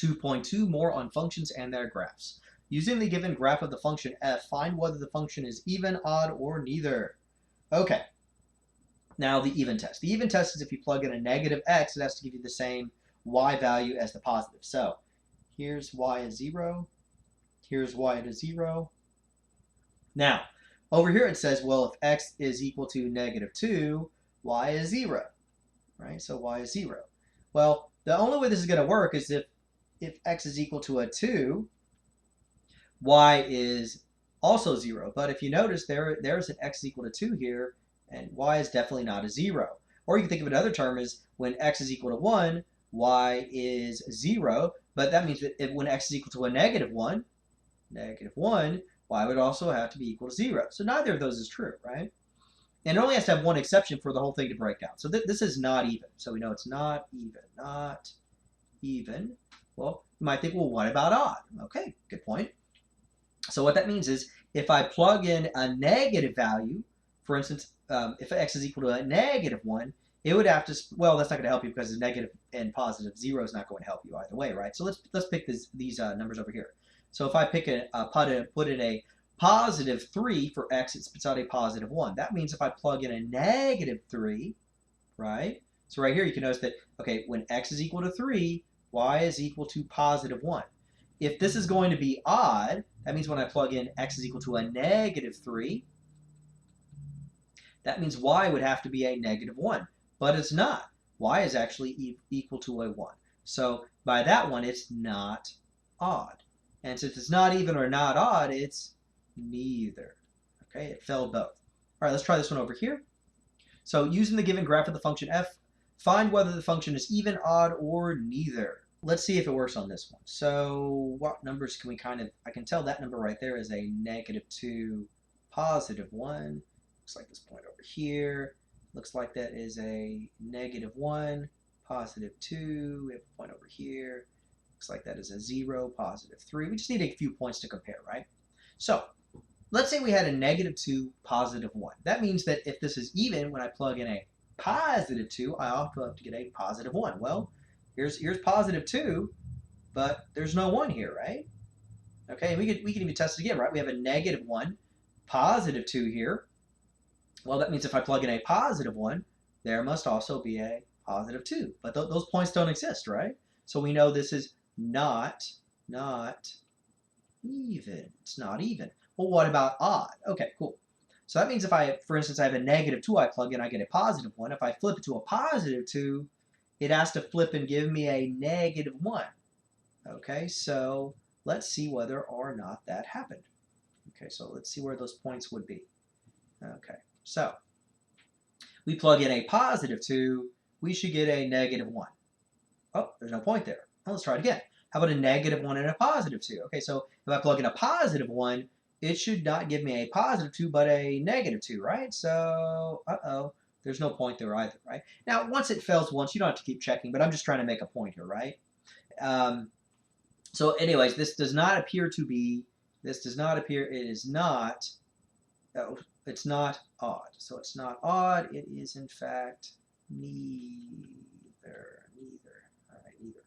2.2 more on functions and their graphs. Using the given graph of the function f, find whether the function is even, odd, or neither. Okay. Now the even test. The even test is if you plug in a negative x, it has to give you the same y value as the positive. So here's y is 0. Here's y is 0. Now, over here it says, well, if x is equal to -2, y is 0. Right? So y is 0. Well, the only way this is going to work is if x is equal to a 2, y is also 0. But if you notice, there's an x equal to 2 here, and y is definitely not a 0. Or you can think of another term as when x is equal to 1, y is 0. But that means that when x is equal to a -1, y would also have to be equal to 0. So neither of those is true, right? And it only has to have one exception for the whole thing to break down. So this is not even. So we know it's not even. Not even. Well, you might think, well, what about odd? Okay, good point. So what that means is if I plug in a negative value, for instance, if x is equal to a -1, it would have to, well, that's not going to help you because the negative and positive 0 is not going to help you either way, right? So let's pick these numbers over here. So if I pick put in a positive 3 for x, it spits out a positive 1. That means if I plug in a -3, right? So right here you can notice that, okay, when x is equal to 3, y is equal to positive 1. If this is going to be odd, that means when I plug in x is equal to a -3, that means y would have to be a -1. But it's not. Y is actually equal to a 1. So by that one, it's not odd. And since it's not even or not odd, it's neither. Okay, it failed both. All right, let's try this one over here. So using the given graph of the function f, find whether the function is even, odd, or neither. Let's see if it works on this one. So what numbers can we I can tell that number right there is a -2, +1. Looks like this point over here. Looks like that is a -1, +2. We have a point over here. Looks like that is a 0, +3. We just need a few points to compare, right? So let's say we had a -2, +1. That means that if this is even, when I plug in a +2, I also have to get a +1. Well, here's +2, but there's no 1 here, right? Okay, and we can even test it again, right? We have a -1, +2 here. Well, that means if I plug in a +1, there must also be a +2. But those points don't exist, right? So we know this is not even. It's not even. Well, what about odd? Okay, cool. So that means if for instance, I have a -2 I plug in, I get a +1. If I flip it to a +2, it has to flip and give me a -1. Okay, so let's see whether or not that happened. Okay, so let's see where those points would be. Okay, so we plug in a +2, we should get a -1. Oh, there's no point there. Well, let's try it again. How about a -1 and a +2? Okay, so if I plug in a +1, it should not give me a +2, but a -2, right? So, there's no point there either, right? Now, once it fails once, you don't have to keep checking, but I'm just trying to make a point here, right? So anyways, this does not appear, it is not, it's not odd. So it's not odd, it is in fact neither. All right, neither.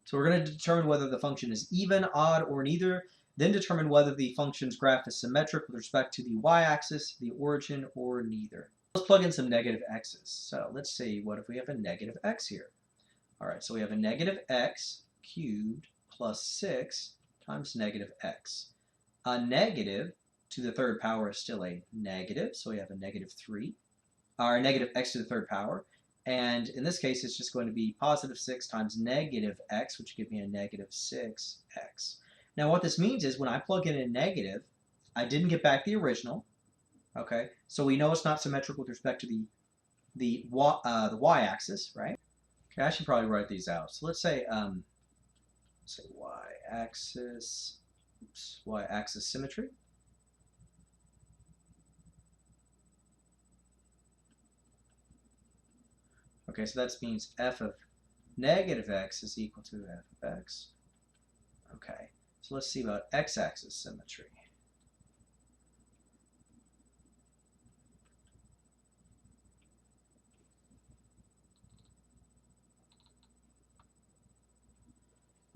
So we're going to determine whether the function is even, odd, or neither, then determine whether the function's graph is symmetric with respect to the y-axis, the origin, or neither. Let's plug in some negative x's. So let's see, what if we have a negative x here? All right, so we have a -x cubed plus 6 times -x. A negative to the third power is still a negative, so we have a -3, or -x to the third power. And in this case, it's just going to be +6 times -x, which would give me a -6x. Now, what this means is when I plug in a negative, I didn't get back the original. Okay, so we know it's not symmetric with respect to the y-axis, right? Okay, I should probably write these out. So let's say y-axis, y-axis symmetry. Okay, so that means f of -x is equal to f of x. Okay, so let's see about x-axis symmetry.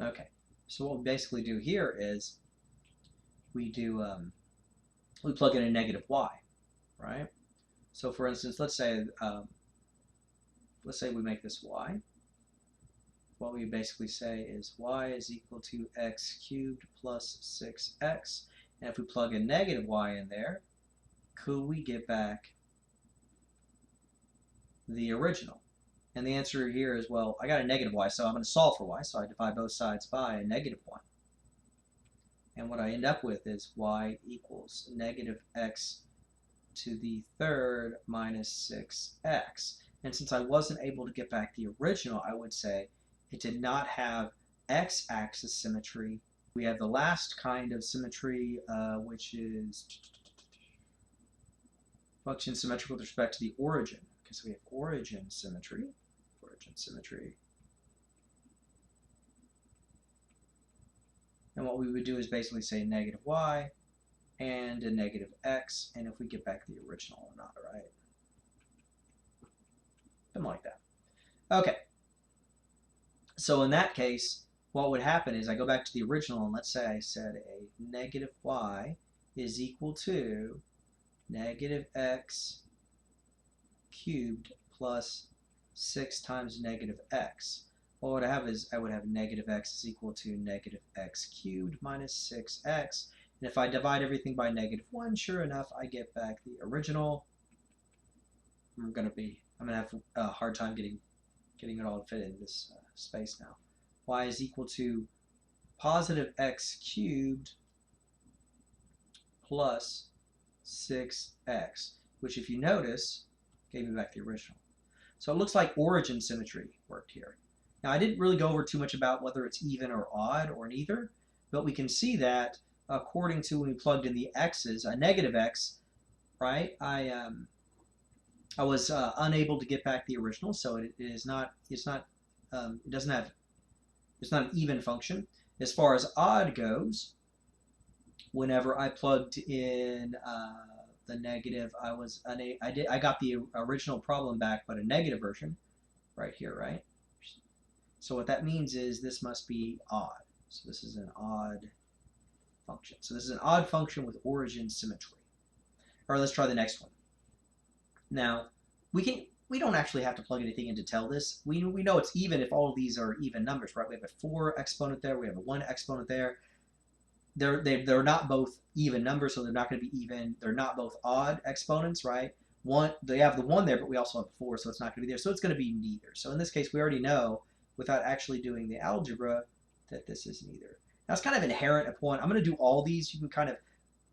Okay, so what we basically do here is we plug in a negative y, right? So for instance, let's say we make this y. What we basically say is y is equal to x cubed plus 6x. And if we plug a negative y in there, could we get back the original? And the answer here is, well, I got a negative y, so I'm going to solve for y. So I divide both sides by a negative 1. And what I end up with is y equals negative x to the third minus 6x. And since I wasn't able to get back the original, I would say it did not have x-axis symmetry. We have the last kind of symmetry, which is function symmetric with respect to the origin. Okay, so we have origin symmetry. And what we would do is basically say negative y and a negative x, and if we get back the original or not, right? Something like that. Okay. So in that case, what would happen is I go back to the original, and let's say I said a negative y is equal to negative x cubed plus 6 times negative x. What would I have is I would have negative x is equal to negative x cubed minus 6x. And if I divide everything by negative 1, sure enough, I get back the original. I'm gonna have a hard time getting it all to fit in this space now. Y is equal to positive x cubed plus 6x, which if you notice, gave me back the original. So it looks like origin symmetry worked here. Now I didn't really go over too much about whether it's even or odd or neither, but we can see that according to when we plugged in the x's, a negative x, right? I was unable to get back the original, so it's not an even function. As far as odd goes, whenever I plugged in the negative, I got the original problem back, but a negative version, right here, right? So what that means is this must be odd. So this is an odd function. So this is an odd function with origin symmetry. All right, let's try the next one. Now, we don't actually have to plug anything in to tell this. We know it's even if all of these are even numbers, right? We have a 4 exponent there, we have a 1 exponent there. They're not both even numbers, so they're not going to be even. They're not both odd exponents, right? They have the 1 there, but we also have 4, so it's not going to be there. So it's going to be neither. So in this case, we already know, without actually doing the algebra, that this is neither. Now it's kind of inherent upon. I'm going to do all these. You can kind of.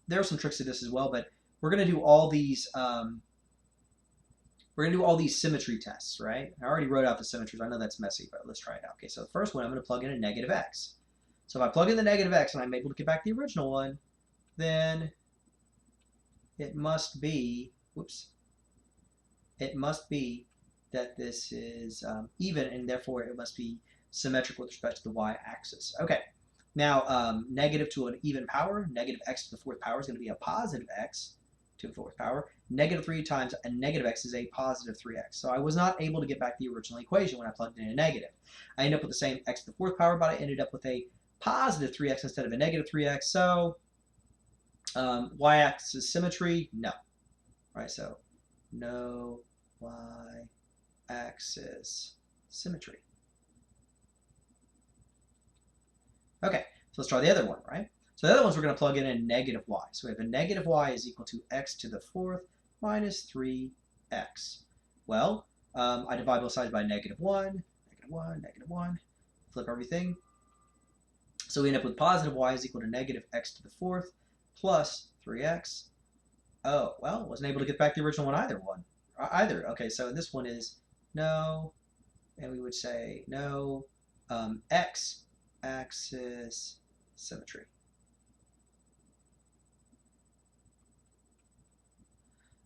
There are some tricks to this as well, but we're going to do all these. We're going to do all these symmetry tests, right? I already wrote out the symmetries. I know that's messy, but let's try it out. Okay, so the first one, I'm going to plug in a negative x. So if I plug in the negative x and I'm able to get back the original one, then it must be, it must be that this is even, and therefore it must be symmetric with respect to the y-axis. Okay, now negative to an even power, negative x to the 4th power is going to be a positive x to the 4th power. Negative 3 times a negative x is a positive 3x. So I was not able to get back the original equation when I plugged in a negative. I ended up with the same x to the 4th power, but I ended up with a positive 3x instead of a negative 3x. So y-axis symmetry, no. Right, so no y-axis symmetry. Okay, so let's try the other one, right? So the other ones we're going to plug in a negative y. So we have a negative y is equal to x to the 4th minus 3x. Well, I divide both sides by negative 1, negative 1, flip everything. So we end up with positive y is equal to negative x to the 4th plus 3x. Oh, well, wasn't able to get back the original one either. Okay, so this one is no, and we would say no x-axis symmetry.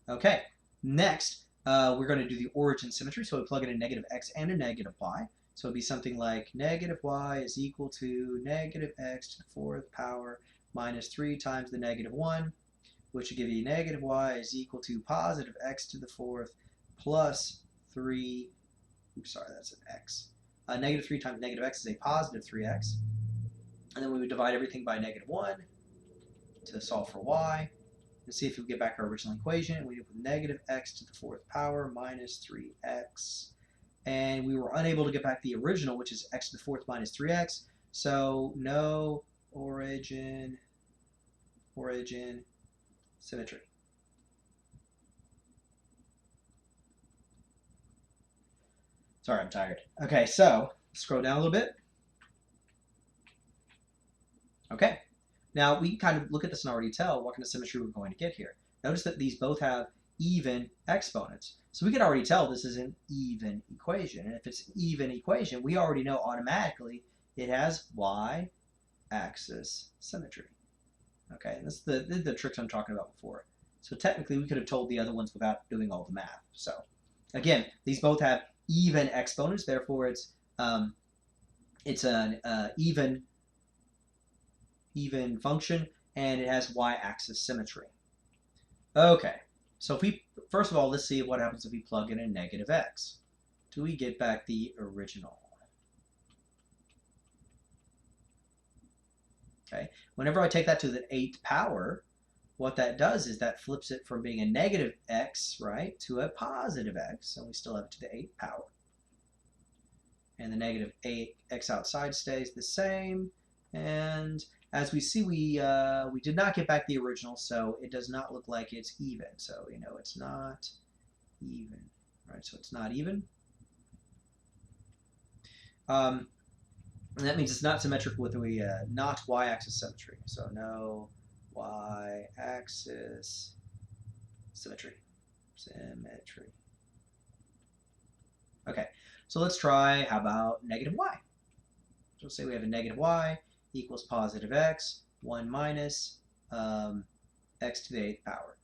Okay, next we're going to do the origin symmetry. So we plug in a negative x and a negative y. So it'd be something like negative y is equal to negative x to the 4th power minus 3 times the negative 1, which would give you negative y is equal to positive x to the 4th plus 3. Oops, sorry, that's an x. Negative 3 times negative x is a positive 3x. And then we would divide everything by -1 to solve for y. And see if we get back our original equation. We end up with negative x to the 4th power minus 3x. And we were unable to get back the original, which is x to the 4th minus 3x. So no origin symmetry. Sorry, I'm tired. Okay, so scroll down a little bit. Okay, now we can kind of look at this and already tell what kind of symmetry we're going to get here. Notice that these both have even exponents. So we can already tell this is an even equation. And if it's an even equation, we already know automatically it has y-axis symmetry. Okay, and this is the tricks I'm talking about before. So technically we could have told the other ones without doing all the math. So again, these both have even exponents, therefore it's an even function, and it has y-axis symmetry. Okay, so if we, first of all, let's see what happens if we plug in a negative x. Do we get back the original? Okay, whenever I take that to the 8th power, what that does is that flips it from being a negative x, right, to a positive x, and we still have it to the 8th power. And the negative x outside stays the same, and as we see, we did not get back the original, so it does not look like it's even. So, you know, it's not even, right? So it's not even. And that means it's not symmetric with a not y-axis symmetry. So no y-axis symmetry. Okay, so let's try, how about negative y? So let's say we have a negative y equals positive x, 1 minus x to the 8th power.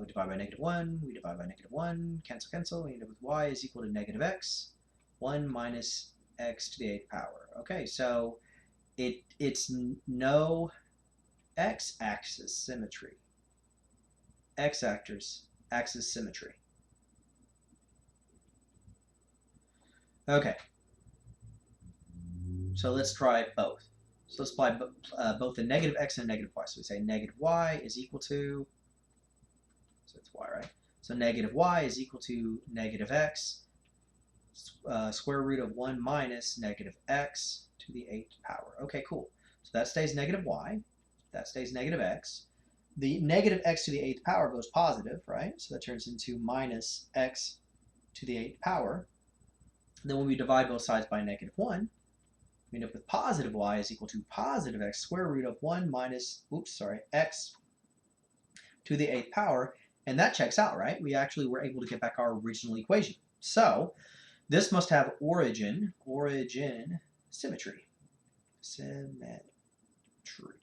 We divide by -1, we divide by -1, cancel, cancel, we end up with y is equal to negative x, 1 minus x to the 8th power. Okay, so it's no x-axis symmetry. X-axis symmetry. Okay, so let's try both. So let's apply both the negative x and negative y. So we say negative y is equal to, so it's y, right? So negative y is equal to negative x, square root of 1 minus negative x to the 8th power. Okay, cool. So that stays negative y. That stays negative x. The negative x to the 8th power goes positive, right? So that turns into minus x to the 8th power. Then when we divide both sides by -1, we end up with positive y is equal to positive x square root of 1 minus, x to the 8th power. And that checks out, right? We actually were able to get back our original equation. So this must have origin symmetry. Symmetry.